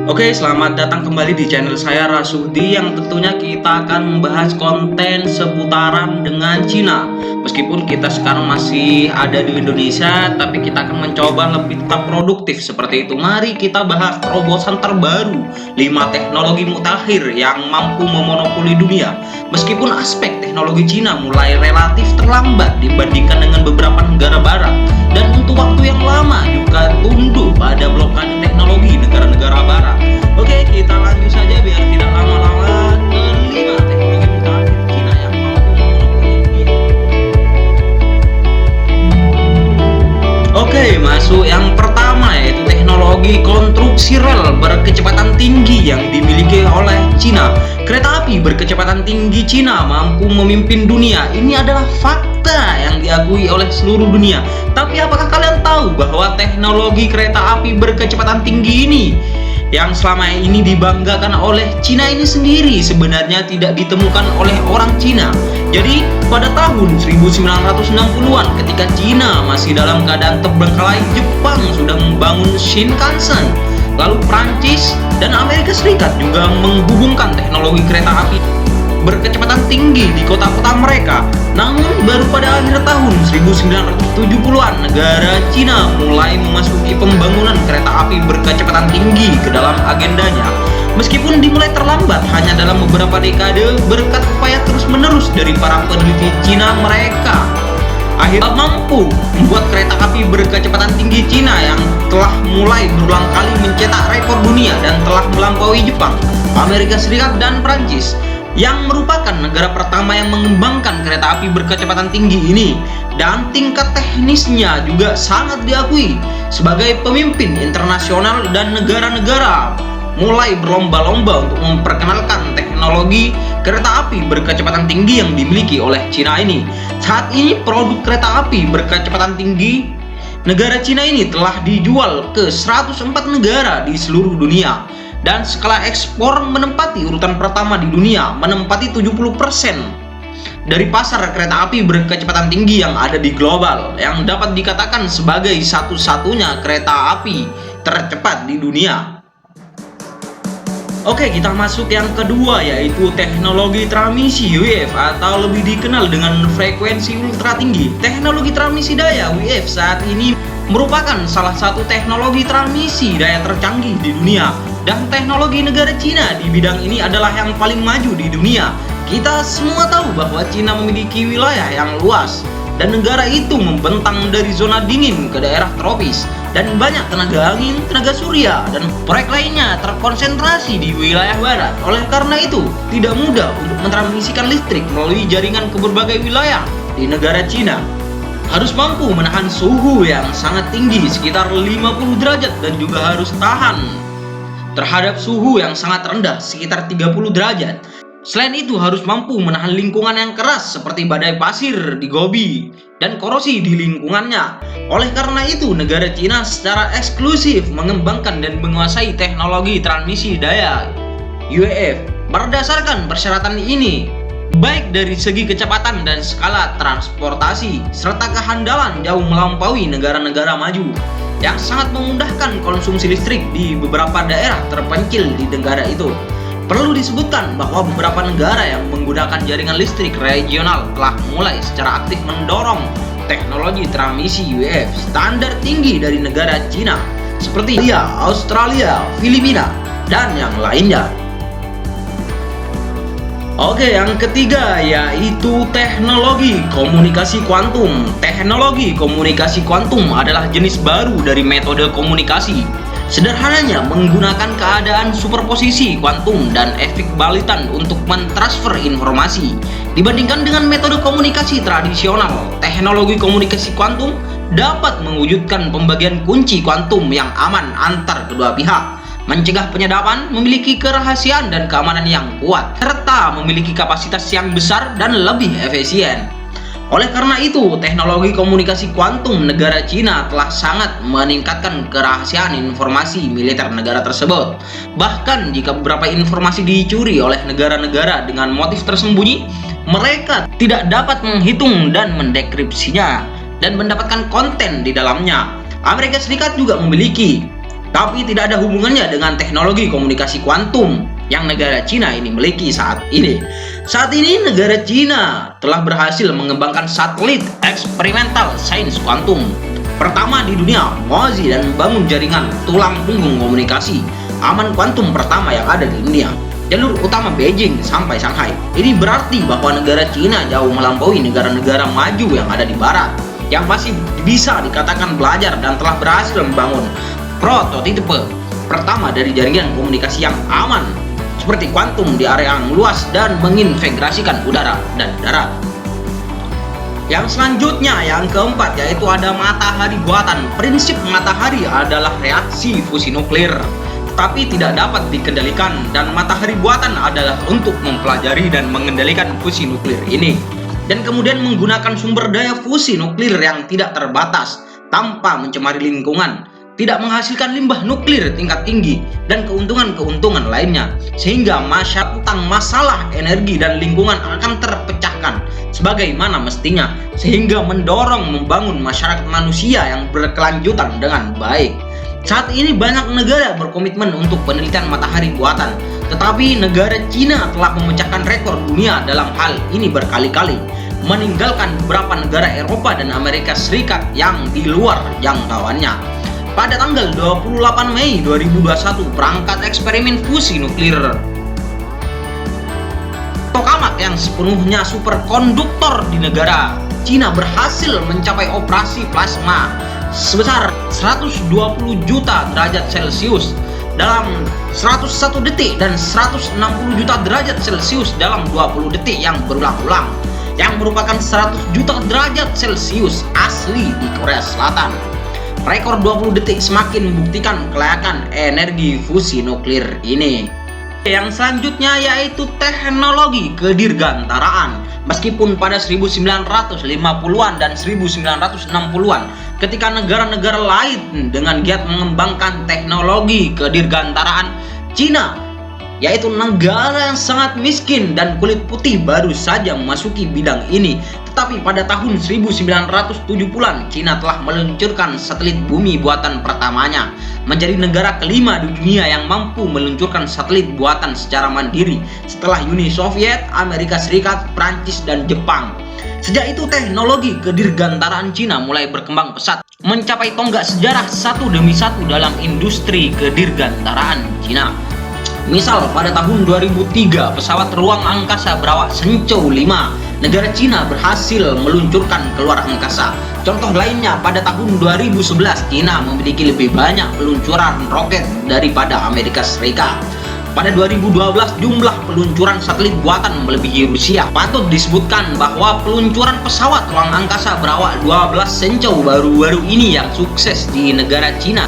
Oke, selamat datang kembali di channel saya Rasudi yang tentunya kita akan membahas konten seputaran dengan Cina. Meskipun kita sekarang masih ada di Indonesia, tapi kita akan mencoba lebih tetap produktif seperti itu. Mari kita bahas terobosan terbaru 5 teknologi mutakhir yang mampu memonopoli dunia. Meskipun aspek teknologi Cina mulai relatif terlambat dibandingkan dengan beberapa negara barat, dan untuk waktu yang lama juga tunduk pada blokade teknologi negara-negara barat. Oke, kita lanjut saja biar tidak lama-lama ke 5 teknologi mutakhir Cina yang mampu memonopoli dunia. Oke, masuk yang pertama yaitu teknologi konstruksi rel berkecepatan tinggi yang dimiliki oleh Cina. Kereta api berkecepatan tinggi Cina mampu memimpin dunia. Ini adalah fakta yang diakui oleh seluruh dunia. Tapi apakah kalian tahu bahwa teknologi kereta api berkecepatan tinggi ini yang selama ini dibanggakan oleh Cina ini sendiri sebenarnya tidak ditemukan oleh orang Cina? Jadi pada tahun 1960-an ketika Cina masih dalam keadaan terbengkalai, Jepang sudah membangun Shinkansen. Lalu Prancis dan Amerika Serikat juga menghubungkan teknologi kereta api berkecepatan tinggi di kota-kota mereka. Namun baru pada akhir tahun 1970-an negara Cina mulai memasuki pembangunan kereta api berkecepatan tinggi ke dalam agendanya. Meskipun dimulai terlambat hanya dalam beberapa dekade berkat upaya terus-menerus dari para peneliti Cina, mereka akhirnya mampu membuat kereta api berkecepatan tinggi Cina yang telah mulai berulang kali mencetak rekor dunia dan telah melampaui Jepang, Amerika Serikat, dan Prancis, yang merupakan negara pertama yang mengembangkan kereta api berkecepatan tinggi ini. Dan tingkat teknisnya juga sangat diakui sebagai pemimpin internasional, dan negara-negara mulai berlomba-lomba untuk memperkenalkan teknologi kereta api berkecepatan tinggi yang dimiliki oleh Cina ini. Saat ini produk kereta api berkecepatan tinggi negara Cina ini telah dijual ke 104 negara di seluruh dunia, dan skala ekspor menempati urutan pertama di dunia, menempati 70% dari pasar kereta api berkecepatan tinggi yang ada di global, yang dapat dikatakan sebagai satu-satunya kereta api tercepat di dunia. Oke, kita masuk yang kedua yaitu teknologi transmisi UEF atau lebih dikenal dengan frekuensi ultra tinggi. Teknologi transmisi daya UEF saat ini merupakan salah satu teknologi transmisi daya tercanggih di dunia, dan teknologi negara Cina di bidang ini adalah yang paling maju di dunia. Kita semua tahu bahwa Cina memiliki wilayah yang luas, dan negara itu membentang dari zona dingin ke daerah tropis, dan banyak tenaga angin, tenaga surya, dan proyek lainnya terkonsentrasi di wilayah barat. Oleh karena itu, tidak mudah untuk mentransmisikan listrik melalui jaringan ke berbagai wilayah di negara Cina. Harus mampu menahan suhu yang sangat tinggi sekitar 50 derajat dan juga harus tahan terhadap suhu yang sangat rendah sekitar 30 derajat. Selain itu harus mampu menahan lingkungan yang keras seperti badai pasir di Gobi dan korosi di lingkungannya. Oleh karena itu negara Cina secara eksklusif mengembangkan dan menguasai teknologi transmisi daya UEF. Berdasarkan persyaratan ini, baik dari segi kecepatan dan skala transportasi serta kehandalan jauh melampaui negara-negara maju, yang sangat memudahkan konsumsi listrik di beberapa daerah terpencil di negara itu. Perlu disebutkan bahwa beberapa negara yang menggunakan jaringan listrik regional telah mulai secara aktif mendorong teknologi transmisi UEF standar tinggi dari negara Cina, seperti India, Australia, Filipina, dan yang lainnya. Oke, yang ketiga yaitu teknologi komunikasi kuantum. Teknologi komunikasi kuantum adalah jenis baru dari metode komunikasi. Sederhananya menggunakan keadaan superposisi kuantum dan efek balitan untuk mentransfer informasi. Dibandingkan dengan metode komunikasi tradisional, teknologi komunikasi kuantum dapat mewujudkan pembagian kunci kuantum yang aman antar kedua pihak, mencegah penyadapan, memiliki kerahasiaan dan keamanan yang kuat, serta memiliki kapasitas yang besar dan lebih efisien. Oleh karena itu, teknologi komunikasi kuantum negara Cina telah sangat meningkatkan kerahasiaan informasi militer negara tersebut. Bahkan jika beberapa informasi dicuri oleh negara-negara dengan motif tersembunyi, mereka tidak dapat menghitung dan mendekripsinya dan mendapatkan konten di dalamnya. Amerika Serikat juga memiliki Tapi tidak ada hubungannya dengan teknologi komunikasi kuantum yang negara Cina ini miliki saat ini. Saat ini negara Cina telah berhasil mengembangkan satelit eksperimental sains kuantum pertama di dunia, Mozi, dan membangun jaringan tulang punggung komunikasi aman kuantum pertama yang ada di dunia. Jalur utama Beijing sampai Shanghai. Ini berarti bahwa negara Cina jauh melampaui negara-negara maju yang ada di barat, yang masih bisa dikatakan belajar dan telah berhasil membangun prototipe pertama dari jaringan komunikasi yang aman seperti kuantum di area yang luas dan mengintegrasikan udara dan darat. Yang selanjutnya, yang keempat, yaitu ada matahari buatan. Prinsip matahari adalah reaksi fusi nuklir, tetapi tidak dapat dikendalikan, dan matahari buatan adalah untuk mempelajari dan mengendalikan fusi nuklir ini, dan kemudian menggunakan sumber daya fusi nuklir yang tidak terbatas tanpa mencemari lingkungan, tidak menghasilkan limbah nuklir tingkat tinggi, dan keuntungan-keuntungan lainnya, sehingga masalah energi dan lingkungan akan terpecahkan sebagaimana mestinya, sehingga mendorong membangun masyarakat manusia yang berkelanjutan dengan baik. Saat ini banyak negara berkomitmen untuk penelitian matahari buatan, tetapi negara Cina telah memecahkan rekor dunia dalam hal ini berkali-kali, meninggalkan beberapa negara Eropa dan Amerika Serikat yang di luar jangkauannya. Pada tanggal 28 Mei 2021, perangkat eksperimen fusi nuklir tokamak yang sepenuhnya superkonduktor di negara Cina berhasil mencapai operasi plasma sebesar 120 juta derajat Celcius dalam 101 detik dan 160 juta derajat Celcius dalam 20 detik yang berulang-ulang, yang merupakan 100 juta derajat Celcius asli di Korea Selatan. Rekor 20 detik semakin membuktikan kelayakan energi fusi nuklir ini. Yang selanjutnya yaitu teknologi kedirgantaraan. Meskipun pada 1950-an dan 1960-an, ketika negara-negara lain dengan giat mengembangkan teknologi kedirgantaraan, Cina, yaitu negara yang sangat miskin dan kulit putih, baru saja memasuki bidang ini. Tetapi pada tahun 1970-an, Cina telah meluncurkan satelit bumi buatan pertamanya, menjadi negara kelima di dunia yang mampu meluncurkan satelit buatan secara mandiri setelah Uni Soviet, Amerika Serikat, Prancis, dan Jepang. Sejak itu teknologi kedirgantaraan Cina mulai berkembang pesat, mencapai tonggak sejarah satu demi satu dalam industri kedirgantaraan Cina. Misal pada tahun 2003, pesawat ruang angkasa berawak Shenzhou 5 negara Cina berhasil meluncurkan keluar angkasa. Contoh lainnya, pada tahun 2011 Cina memiliki lebih banyak peluncuran roket daripada Amerika Serikat. Pada 2012 jumlah peluncuran satelit buatan melebihi Rusia. Patut disebutkan bahwa peluncuran pesawat ruang angkasa berawak 12 Shenzhou baru-baru ini yang sukses di negara Cina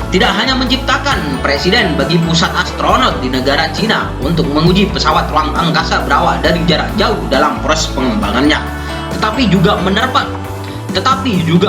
tidak hanya menciptakan presiden bagi pusat astronot di negara Cina untuk menguji pesawat ruang angkasa berawak dari jarak jauh dalam proses pengembangannya, tetapi juga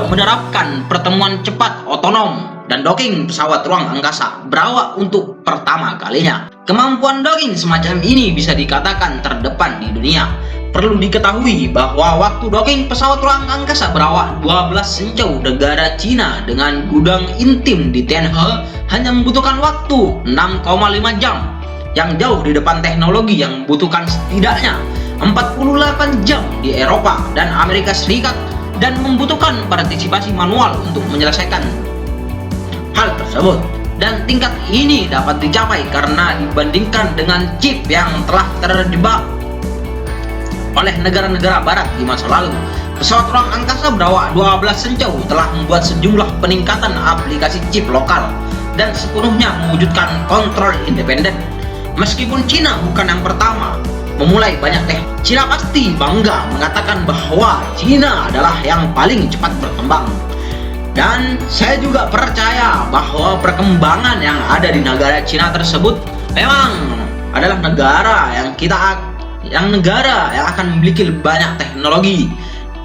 menerapkan pertemuan cepat otonom dan docking pesawat ruang angkasa berawak untuk pertama kalinya. Kemampuan docking semacam ini bisa dikatakan terdepan di dunia. Perlu diketahui bahwa waktu docking pesawat ruang angkasa berawak 12 Shenzhou negara Cina dengan gudang intim di Tianhe hanya membutuhkan waktu 6,5 jam, yang jauh di depan teknologi yang membutuhkan setidaknya 48 jam di Eropa dan Amerika Serikat, dan membutuhkan partisipasi manual untuk menyelesaikan hal tersebut. Dan tingkat ini dapat dicapai karena dibandingkan dengan chip yang telah terjebak oleh negara-negara barat di masa lalu, pesawat ruang angkasa berawak 12 Shenzhou telah membuat sejumlah peningkatan aplikasi chip lokal dan sepenuhnya mewujudkan kontrol independen. Meskipun Cina bukan yang pertama memulai banyak Cina pasti bangga mengatakan bahwa Cina adalah yang paling cepat berkembang. Dan saya juga percaya bahwa perkembangan yang ada di negara Cina tersebut memang adalah negara yang akan memiliki lebih banyak teknologi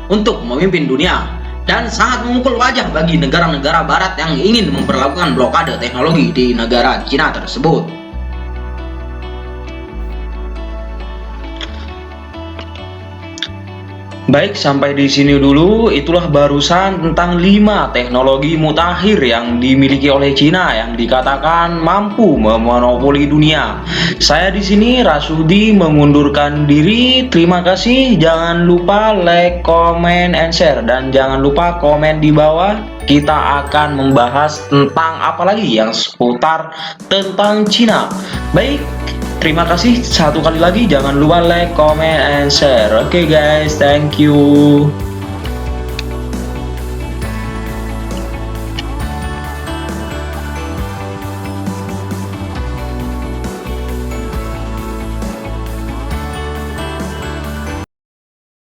untuk memimpin dunia, dan sangat memukul wajah bagi negara-negara barat yang ingin memperlakukan blokade teknologi di negara Cina tersebut. Baik, sampai di sini dulu. Itulah barusan tentang 5 teknologi mutakhir yang dimiliki oleh Cina yang dikatakan mampu memonopoli dunia. Saya di sini Rasudi mengundurkan diri. Terima kasih. Jangan lupa like, comment, and share, dan jangan lupa komen di bawah. Kita akan membahas tentang apa lagi yang seputar tentang Cina. Baik, terima kasih satu kali lagi, jangan lupa like, comment, and share. Oke guys, thank you.